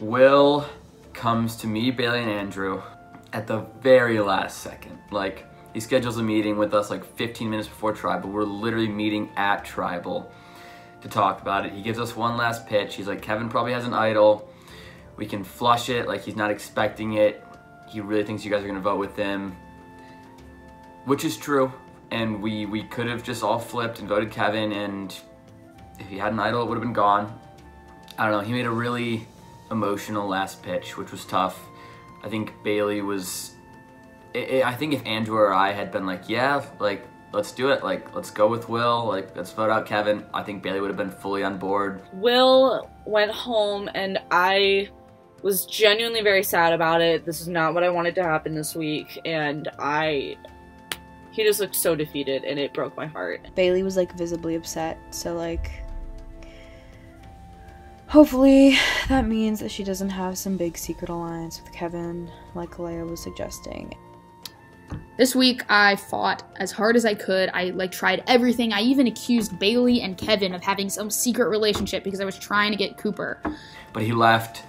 Will comes to me, Bailey, and Andrew at the very last second. Like, he schedules a meeting with us like 15 minutes before Tribal. We're literally meeting at Tribal to talk about it. He gives us one last pitch. He's like, Kevin probably has an idol. We can flush it, like he's not expecting it. He really thinks you guys are gonna vote with him, which is true. And we could have just all flipped and voted Kevin, and if he had an idol, it would have been gone. I don't know, he made a really emotional last pitch, which was tough. I think Bailey was, I think if Andrew or I had been like, yeah, like, let's do it, like, let's go with Will, like, let's vote out Kevin, I think Bailey would have been fully on board. Will went home, and I was genuinely very sad about it. This is not what I wanted to happen this week, and he just looked so defeated, and it broke my heart. Bailey was, like, visibly upset, so, like, hopefully that means that she doesn't have some big secret alliance with Kevin, like Leah was suggesting. This week, I fought as hard as I could. I, like, tried everything. I even accused Bailey and Kevin of having some secret relationship because I was trying to get Cooper. But he left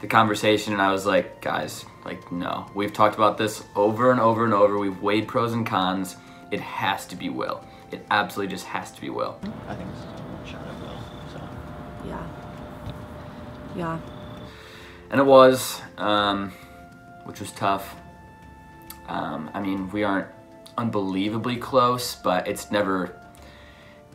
the conversation, and I was like, guys, like, no. We've talked about this over and over and over. We've weighed pros and cons. It has to be Will. It absolutely just has to be Will. I think it's a shot at Will, so. Yeah. And it was, which was tough. I mean, we aren't unbelievably close, but it's never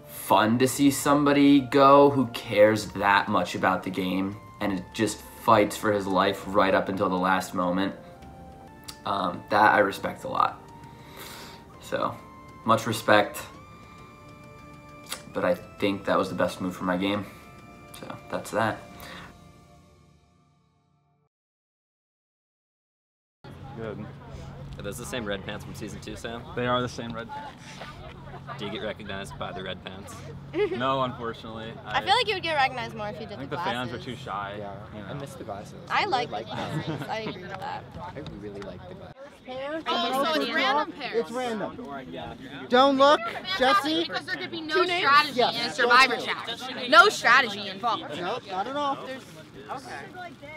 fun to see somebody go who cares that much about the game and it just fights for his life right up until the last moment. That I respect a lot. So, much respect, but I think that was the best move for my game. So, that's that. Good. Are those the same red pants from season 2, Sam? They are the same red pants. Do you get recognized by the red pants? No, unfortunately. I feel like you would get recognized more if you did I think the the glasses. fans are too shy. Yeah, you know. I miss the glasses. I like the glasses. I agree with that. I really like the glasses. Oh, so it's random pairs. It's random. Don't look, Jesse. Because there could be no strategy in a Survivor challenge. No strategy involved. Nope, not at all.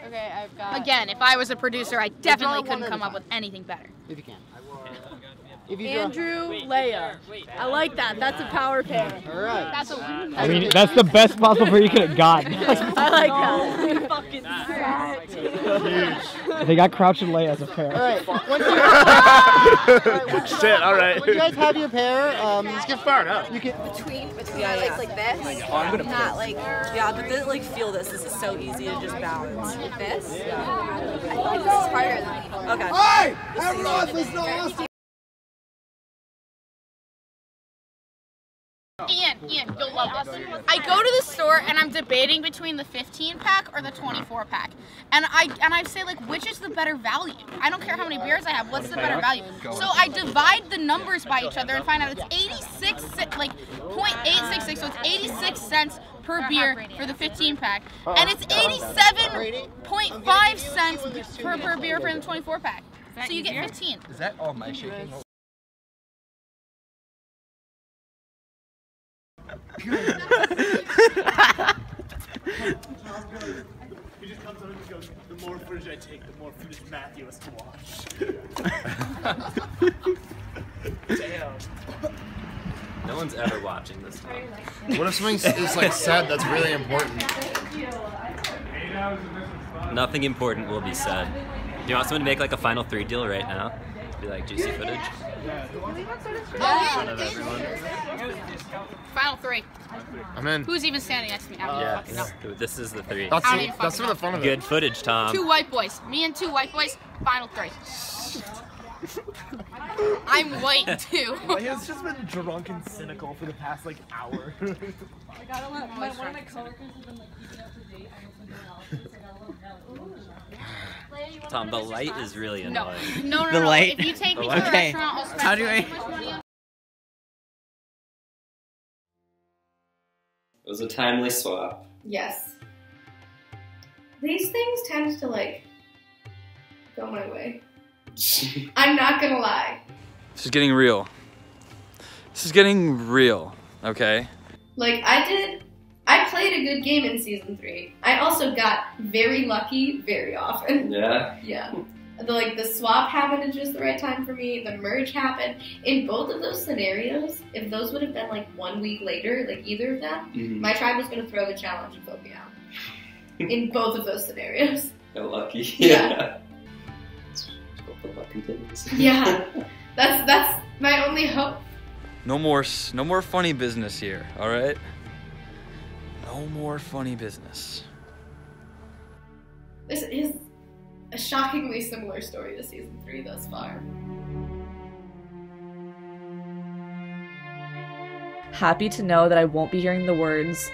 Okay, I've got... Again, if I was a producer, I definitely couldn't come up with anything better. If you can. If you Andrew, Leah. I like that. That's a power pair. All right. That's a win. I mean, that's the best possible pair you could have gotten. I like that. Fucking strat. They got Crouch and Leia as a pair. All right. Shit, all right. When you guys have your pair, Let's get fired up. you can. Between my legs like this. Not like... Yeah, but then, like, feel this. This is so easy to just balance. Like this. I feel like this is harder than... Okay. Hey! Everyone, listen to us! Ian, you'll love this. I go to the store and I'm debating between the 15-pack or the 24-pack. And I say, like, which is the better value? I don't care how many beers I have, what's the better value? So I divide the numbers by each other and find out it's 86, like, 0.866, so it's 86 cents per beer for the 15-pack. And it's 87.5 cents per beer for the 24-pack. So you get 15. Is that all my shaking? He just comes over and goes, the more footage I take, the more footage Matthew has to watch. Damn. No one's ever watching this time. What if something is like said that's really important? Nothing important will be said. Do you want someone to make like a final 3 deal right now? Be like juicy footage? Final 3. I'm in. Who's even standing next to me? Yes. This is the 3. That's some of the fun of it. Good footage, Tom. 2 white boys. Me and 2 white boys. Final 3. I'm white too. Leah's just been drunk and cynical for the past like hour. I gotta let one of my coworkers has been like keeping up to date on something else. Tom, the light is really annoying. No. The light? If you take me to a restaurant, I'll spend How do I? so much money on. It was a timely swap. Yes. These things tend to, like, go my way. I'm not gonna lie. This is getting real. This is getting real, okay? Like, I did I played a good game in season 3. I also got very lucky very often. Yeah? Yeah. The swap happened at just the right time for me. The merge happened. In both of those scenarios, if those would have been like 1 week later, like either of them, my tribe was going to throw the challenge and vote me out. In both of those scenarios. Got lucky. Yeah. Hope the luck continues. Yeah. That's my only hope. No more funny business here, all right? No more funny business. This is a shockingly similar story to season 3 thus far. Happy to know that I won't be hearing the words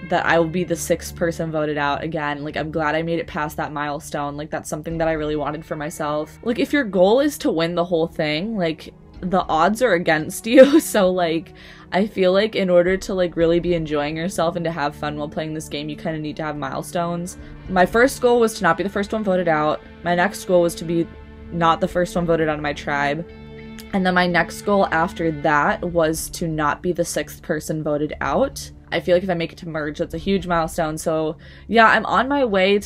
that I will be the 6th person voted out again. Like, I'm glad I made it past that milestone. Like, that's something that I really wanted for myself. Like, if your goal is to win the whole thing, like, the odds are against you. So, like, I feel like in order to, like, really be enjoying yourself and to have fun while playing this game, you kind of need to have milestones. My first goal was to not be the first one voted out. My next goal was to be not the first one voted out of my tribe. And then my next goal after that was to not be the 6th person voted out. I feel like if I make it to merge, that's a huge milestone. So yeah, I'm on my way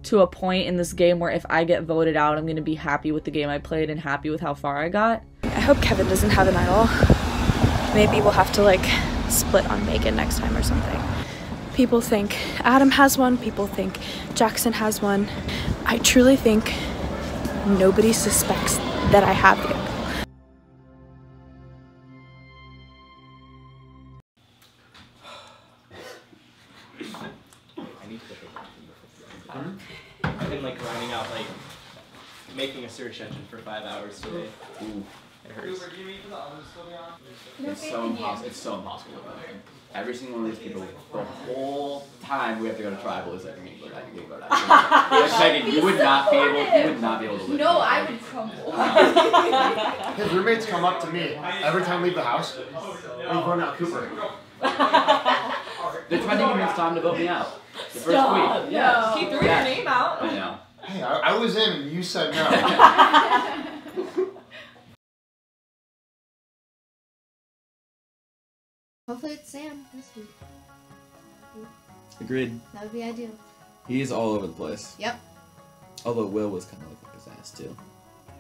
to a point in this game where if I get voted out, I'm going to be happy with the game I played and happy with how far I got. I hope Kevin doesn't have an idol. Maybe we'll have to like split on Megan next time or something. People think Adam has one, people think Jackson has one. I truly think nobody suspects that I have the idol. I've been like grinding out, like making a search engine for 5 hours today. Ooh. It hurts. It's so impossible. It's so impossible. Every single one of these people, the whole time we have to go to tribal is like, you're gonna go back, you're gonna go back. Like, Megan, you would not be able to live. No, I would crumble. His roommates come up to me every time we leave the house. I'm going out Cooper. They're trying to convince Tom to vote me out. The first Stop. week. Yeah. He threw your name out. I know. Hey, I was in and you said no. Hopefully it's Sam this week. Agreed. That would be ideal. He's all over the place. Yep. Although Will was kind of looking at his ass too.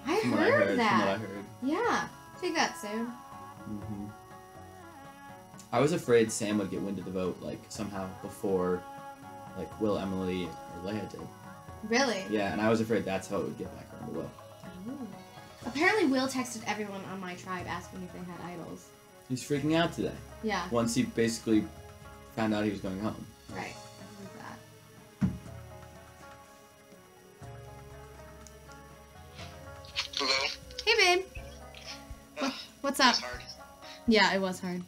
I From heard that. From what I heard. Yeah. Take that, Sam. Mm-hmm. I was afraid Sam would get wind of the vote, like, somehow before, like, Will, Emily, or Leah did. Really? Yeah, and I was afraid that's how it would get back around to Will. Ooh. Apparently Will texted everyone on my tribe asking if they had idols. He's freaking out today. Yeah. Once he basically found out he was going home. Right. I heard that. Hello? Hey, babe. What's up? It was hard. Yeah, it was hard.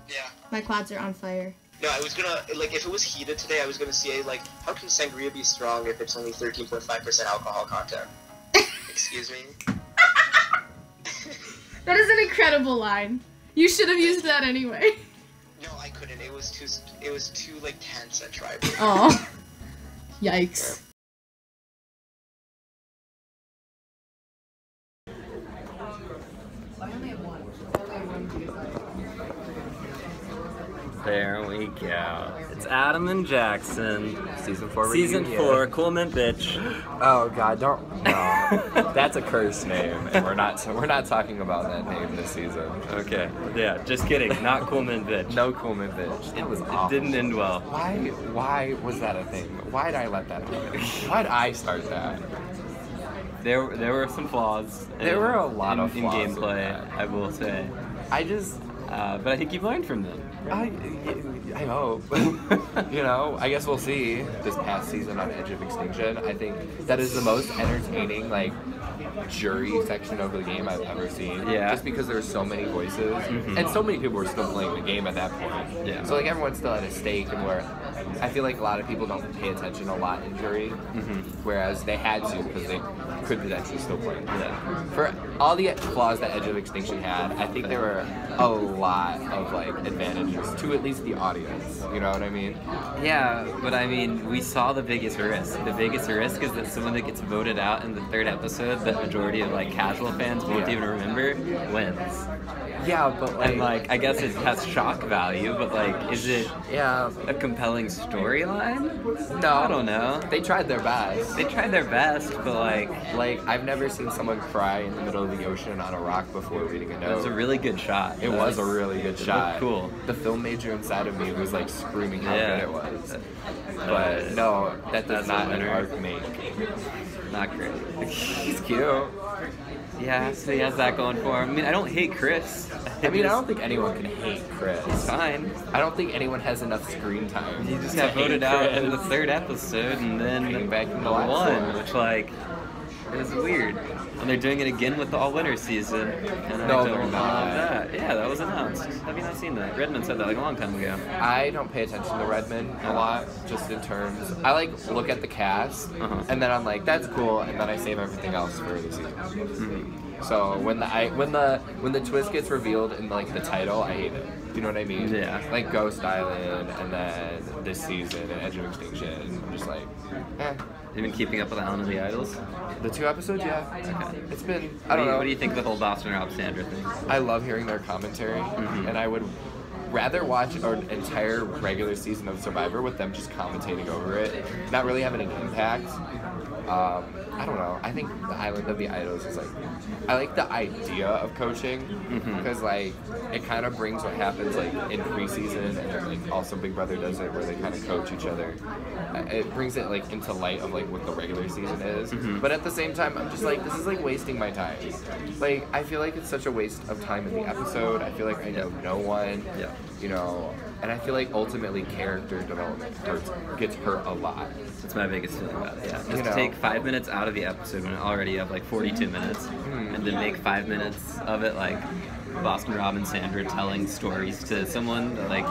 Yeah. My quads are on fire. No, I was gonna, like, if it was heated today, I was gonna say, like, how can sangria be strong if it's only 13.5% alcohol content? Excuse me? That is an incredible line. You should have used that anyway. No, I couldn't. It was too, like, tense at tribe. Oh. Yikes. There we go. It's Adam and Jackson. Season 4 Season reunion. 4, Cool Mint Bitch. Oh god, don't no. That's a curse name, and we're not talking about that name this season. Okay. Yeah, just kidding. Not Cool Mint Bitch. No Cool Mint Bitch. That was awful. It didn't end well. Why was that a thing? Why did I let that happen? Why did I start that? There were some flaws. There were a lot of flaws in gameplay, I will say. I just but I think you've learned from them. I hope. You know, I guess we'll see. This past season on Edge of Extinction, I think that is the most entertaining, like, jury section of the game I've ever seen. Yeah. Just because there's so many voices, and so many people were still playing the game at that point. Yeah. So, like, everyone's still at a stake, and where I feel like a lot of people don't pay attention a lot in jury, whereas they had to because they could potentially still play. Yeah. For all the flaws that Edge of Extinction had, I think there were a lot of, like, advantages to at least the audience. You know what I mean? Yeah, but I mean, we saw the biggest risk. The biggest risk is that someone that gets voted out in the 3rd episode, the majority of, like, casual fans won't even remember, wins. Yeah, but like, and like I guess it has shock value, but like, is it a compelling storyline? No, I don't know. They tried their best. They tried their best, but like I've never seen someone cry in the middle of the ocean on a rock before reading a note. It was a really good shot. It was a really good shot. Cool. The film major inside of me was like screaming how good it was. But no, that does not an arc make. Not great. He's cute. Yeah, so he has that going for him. I mean, I don't hate Chris. I don't think anyone can hate Chris. It's fine. I don't think anyone has enough screen time. He just got voted out in the 3rd episode and then came back in the last one, which like is weird. And they're doing it again with the all-winter season. And I don't love that. Yeah, that was announced. Have you not seen that? Redmond said that like a long time ago. I don't pay attention to Redmond a lot, just in terms. I like look at the cast, and then I'm like, that's cool, and then I save everything else for the season. So when the twist gets revealed in like the title, I hate it. You know what I mean? Yeah. Like Ghost Island, and then this season, and Edge of Extinction. I'm just like, You've been keeping up with Alan and the Idols? The 2 episodes, yeah. Okay. It's been, I don't know. What do you think of the whole Boston Rob Sandra thing? I love hearing their commentary, and I would rather watch an entire regular season of Survivor with them just commentating over it, not really having an impact. I don't know. I think the Island of the Idols is like, I like the idea of coaching because like it kind of brings what happens like in preseason, and then like also Big Brother does it where they kind of coach each other. It brings it like into light of like what the regular season is, but at the same time I'm just like, this is like wasting my time. Like I feel like it's such a waste of time in the episode. I feel like I know no one. You know, and I feel like ultimately character development gets hurt a lot. That's my biggest feeling about it. Yeah, just You know? take 5 minutes out of the episode when already you have like 42 minutes, and then make 5 minutes of it like Boston Rob and Sandra telling stories to someone like.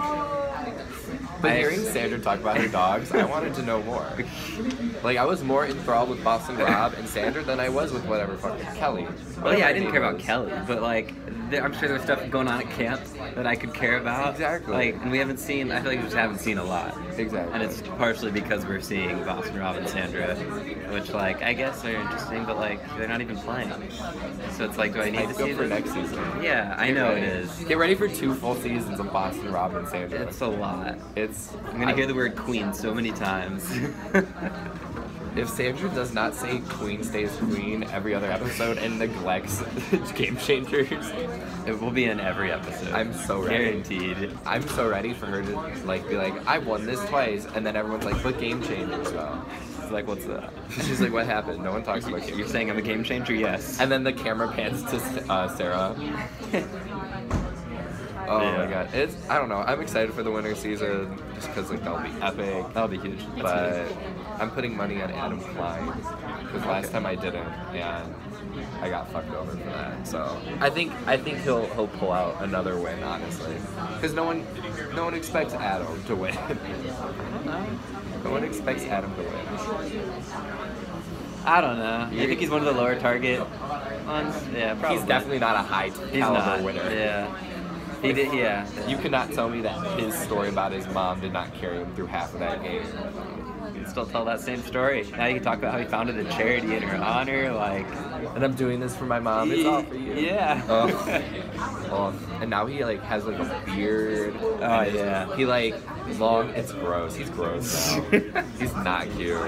But hearing Sandra talk about her dogs, I wanted to know more. Like, I was more enthralled with Boston Rob and Sandra than I was with whatever fucking Kelly. Well, yeah, I didn't care about Kelly, but like, I'm sure there was stuff going on at camp that I could care about. Exactly. Like, and we haven't seen, I feel like we just haven't seen a lot. Exactly. And it's partially because we're seeing Boston Rob and Sandra, which, like, I guess are interesting, but like, they're not even playing. So it's like, do I need to see for next season? Yeah, I know it is. Get ready for 2 full seasons of Boston Rob and Sandra. It's a lot. I'm gonna hear the word queen so many times. If Sandra does not say queen stays queen every other episode and neglects Game Changers, it will be in every episode. I'm so ready. Guaranteed. I'm so ready for her to like be like, I've won this twice, and then everyone's like, but Game Changers though. It's like, what's that? She's like, what happened? No one talks about Game. You're saying I'm a game changer? Yes. And then the camera pans to Sarah. Oh my god, I don't know. I'm excited for the winter season just because like that'll be epic. That'll be huge. But I'm putting money on Adam Klein because last time I didn't, and I got fucked over for that. So I think he'll pull out another win, honestly, because no one expects Adam to win. No one expects Adam to win. I don't know. You think he's one of the lower target ones? Yeah, probably. He's definitely not a high caliber winner. Yeah. He did, yeah. You cannot tell me that his story about his mom did not carry him through half of that game. You can still tell that same story. Now you can talk about how he founded a charity in her honor, like. And I'm doing this for my mom. It's all for you. Yeah. And now he like has like a beard. Oh yeah. He like long. It's gross. He's gross now. He's not cute.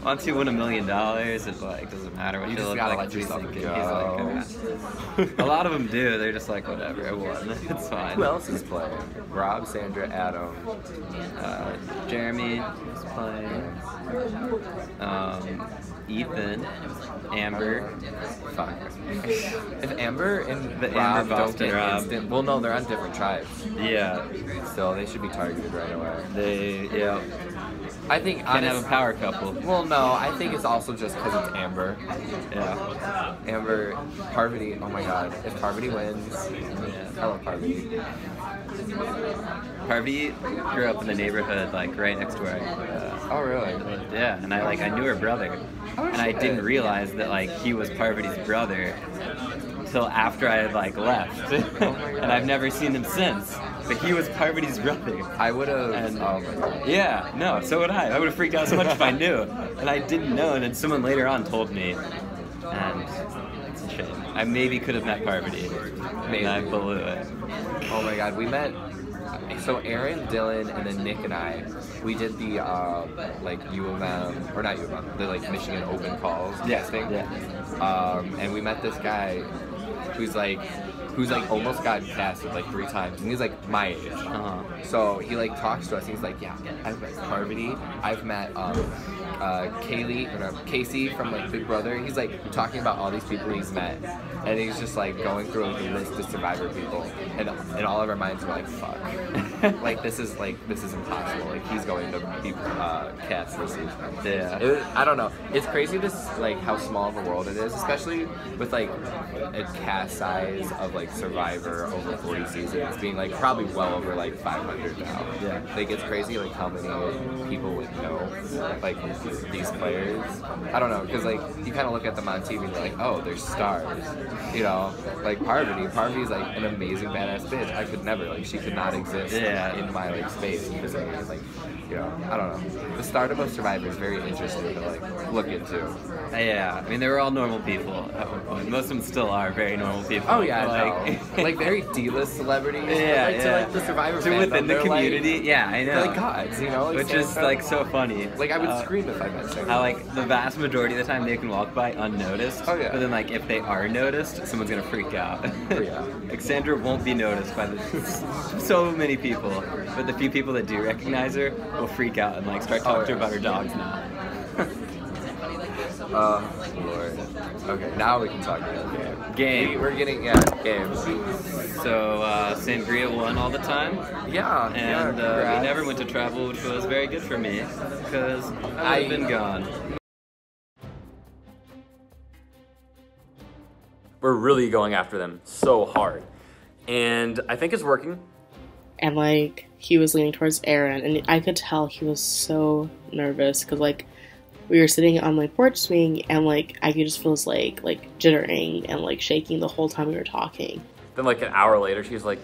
Once you win $1 million, it's like, doesn't matter what you look like. Let yourself thinking. go. He's like, a lot of them do. They're just like, whatever, I won. It's fine. Who else is playing? Rob, Sandra, Adam. Jeremy is playing. Ethan. Amber. Fuck. If Amber and the Rob Amber don't get Rob. instant, well, no, they're on different tribes. Yeah. So they should be targeted right away. Yeah. I think Can't have a power couple. Well, no, I think it's also just because it's Amber. Yeah. Amber, Parvati. Oh my God, if Parvati wins, I love Parvati. Parvati grew up in the neighborhood, like right next to where oh really? Yeah, and I knew her brother, and I didn't realize that like he was Parvati's brother until after I had like left, and I've never seen him since. But he was Parvati's brother. I would have. Oh my God. Yeah, no, so would I. I would have freaked out so much if I knew, and I didn't know, and then someone later on told me, and it's a shame. I maybe could have met Parvati, and I blew it. Oh my god, we met. So Erin, Dylan, and then Nick and I, we did the like U of M, or not U of M, the like Michigan Open calls casting. Yeah. And we met this guy who's like almost got casted like 3 times, and he's like my age. So he like talks to us, and he's like, yeah, I've met Parvati, I've met Casey from like Big Brother. He's like talking about all these people he's met, and he's just like going through like, a list of Survivor people, and all of our minds were like, fuck, like this is impossible. Like he's going to be cast this season. Yeah. I don't know. It's crazy this like how small of a world it is, especially with like a cast size of like Survivor over 40 seasons being like probably well over like 500 now. Yeah. Like it's crazy like how many people would know like these players. I don't know, because like you kind of look at them on TV and you're like, oh, they're stars, you know, like Parvati's like an amazing badass bitch. I could never, like, she could not exist in my like space because I mean, like, you know, I don't know, the stardom of Survivor is very interesting to like look into. Yeah, I mean they were all normal people at one point. Most of them still are very normal people. Oh yeah, like like very D-list celebrities. Yeah, like, yeah. To like the Survivor to fandom, within the they're, community. Like, yeah, I know. They're like gods, you know, like, which is like so funny. Like I would scream if I met someone. How like the vast majority of the time they can walk by unnoticed. Oh yeah. But then like if they are noticed, someone's gonna freak out. Oh, yeah. Like Sandra won't be noticed by so many people, but the few people that do recognize her will freak out and like start talking to her about her dogs now. Lord. Okay, now we can talk about the game. Game. We're getting games. So Sangria won all the time. Yeah. And we never went to travel, which was very good for me because I've been gone. We're really going after them so hard, and I think it's working. And like he was leaning towards Erin, and I could tell he was so nervous because like we were sitting on my porch swing, and like I could just feel his like jittering and like shaking the whole time we were talking. Then like an hour later, she's like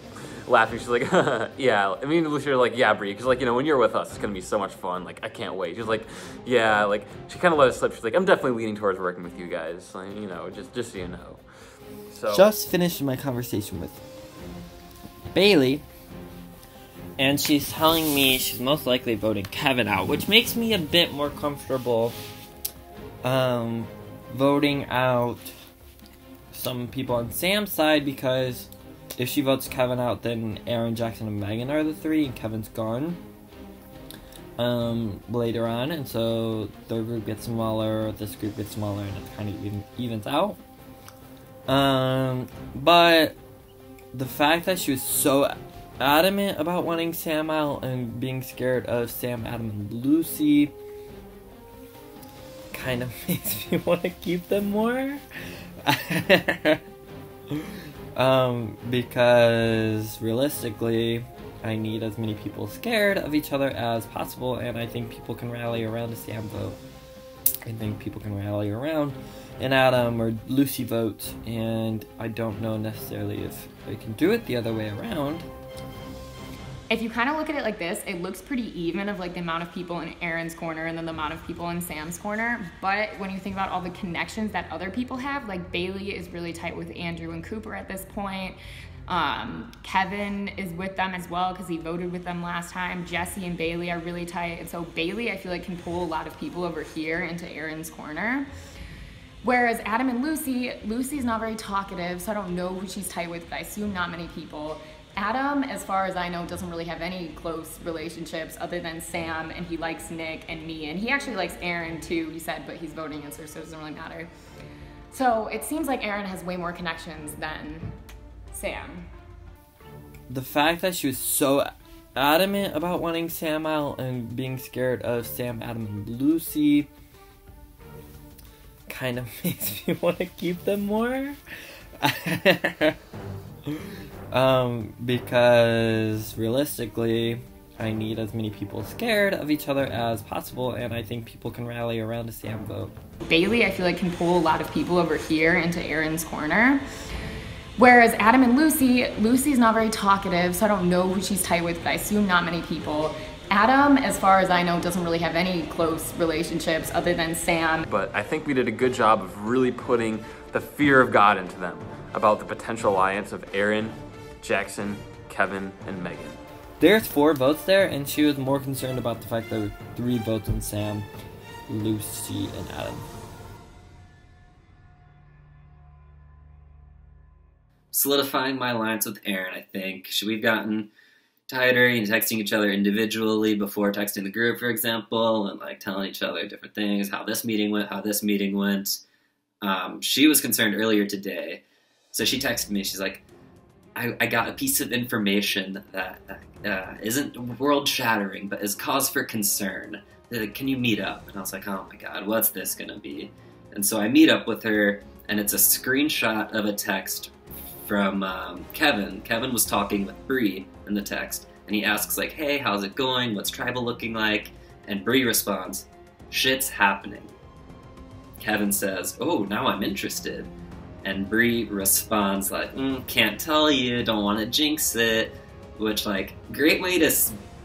laughing. She's like, yeah. I mean, Lucy was like, yeah, Bree, because like, you know, when you're with us, it's gonna be so much fun. Like, I can't wait. She's like, yeah. Like, she kind of let it slip. She's like, I'm definitely leaning towards working with you guys. Like, you know, just so you know. So just finished my conversation with Bailey, and she's telling me she's most likely voting Kevin out, which makes me a bit more comfortable voting out some people on Sam's side, because if she votes Kevin out, then Erin, Jackson, and Megan are the 3, and Kevin's gone later on, and so their group gets smaller, this group gets smaller, and it kind of evens out. But the fact that she was so adamant about wanting Sam out and being scared of Sam, Adam, and Lucy kind of makes me want to keep them more. Because realistically, I need as many people scared of each other as possible, and I think people can rally around a Sam vote. I think people can rally around an Adam or Lucy vote, and I don't know necessarily if I can do it the other way around. If you kind of look at it like this, it looks pretty even of like the amount of people in Erin's corner and then the amount of people in Sam's corner. But when you think about all the connections that other people have, like Bailey is really tight with Andrew and Cooper at this point. Kevin is with them as well because he voted with them last time. Jesse and Bailey are really tight. And so Bailey, I feel like, can pull a lot of people over here into Erin's corner. Whereas Adam and Lucy's not very talkative, so I don't know who she's tight with, but I assume not many people. Adam, as far as I know, doesn't really have any close relationships other than Sam, and he likes Nick and me, and he actually likes Erin too, he said, but he's voting against her, so it doesn't really matter. So it seems like Erin has way more connections than Sam. The fact that she was so adamant about wanting Sam out and being scared of Sam, Adam, and Lucy kind of makes me want to keep them more. Because realistically, I need as many people scared of each other as possible, and I think people can rally around a Sam vote. Bailey, I feel like, can pull a lot of people over here into Erin's corner. Whereas Adam and Lucy's not very talkative, so I don't know who she's tight with, but I assume not many people. Adam, as far as I know, doesn't really have any close relationships other than Sam. But I think we did a good job of really putting the fear of God into them about the potential alliance of Erin, Jackson, Kevin, and Megan. There's 4 votes there, and she was more concerned about the fact there were 3 votes on Sam, Lucy, and Adam. Solidifying my alliance with Erin, I think. We've gotten tighter and texting each other individually before texting the group, for example, and like telling each other different things, how this meeting went. She was concerned earlier today, so she texted me. She's like, I got a piece of information that isn't world-shattering, but is cause for concern. Can you meet up? And I was like, oh my god, what's this gonna be? And so I meet up with her, and it's a screenshot of a text from Kevin. Kevin was talking with Bree in the text, and he asks like, hey, how's it going? What's tribal looking like? And Bree responds, shit's happening. Kevin says, oh, now I'm interested. And Bree responds like, can't tell you, don't want to jinx it. Which, like, great way to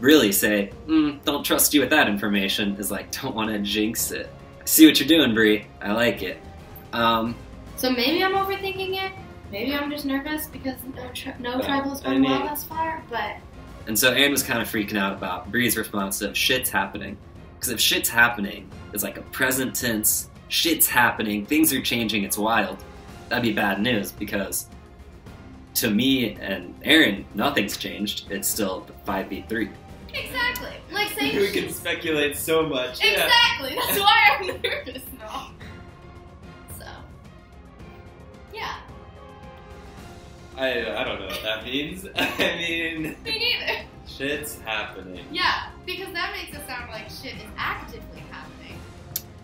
really say, don't trust you with that information, is like, don't want to jinx it. I see what you're doing, Bree. I like it. So maybe I'm overthinking it. Maybe I'm just nervous because no tribal has gone well thus far, but... And so Erin was kind of freaking out about Bree's response of shit's happening. Because if shit's happening is like a present tense, shit's happening, things are changing, it's wild, that'd be bad news, because to me and Erin, nothing's changed. It's still 5v3. Exactly. Like saying We can speculate so much. Exactly. That's why I'm nervous now. So, yeah. I don't know what that means. I mean... Me neither. Shit's happening. Yeah, because that makes it sound like shit is actively happening.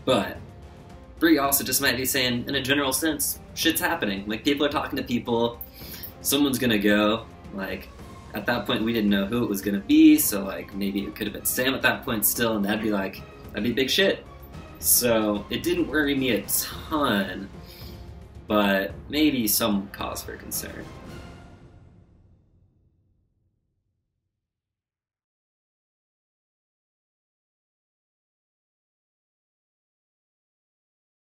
But Bree also just might be saying, in a general sense, shit's happening. Like, people are talking to people, someone's gonna go. Like, at that point, we didn't know who it was gonna be, so, like, maybe it could have been Sam at that point still, and that'd be big shit. So, it didn't worry me a ton, but maybe some cause for concern.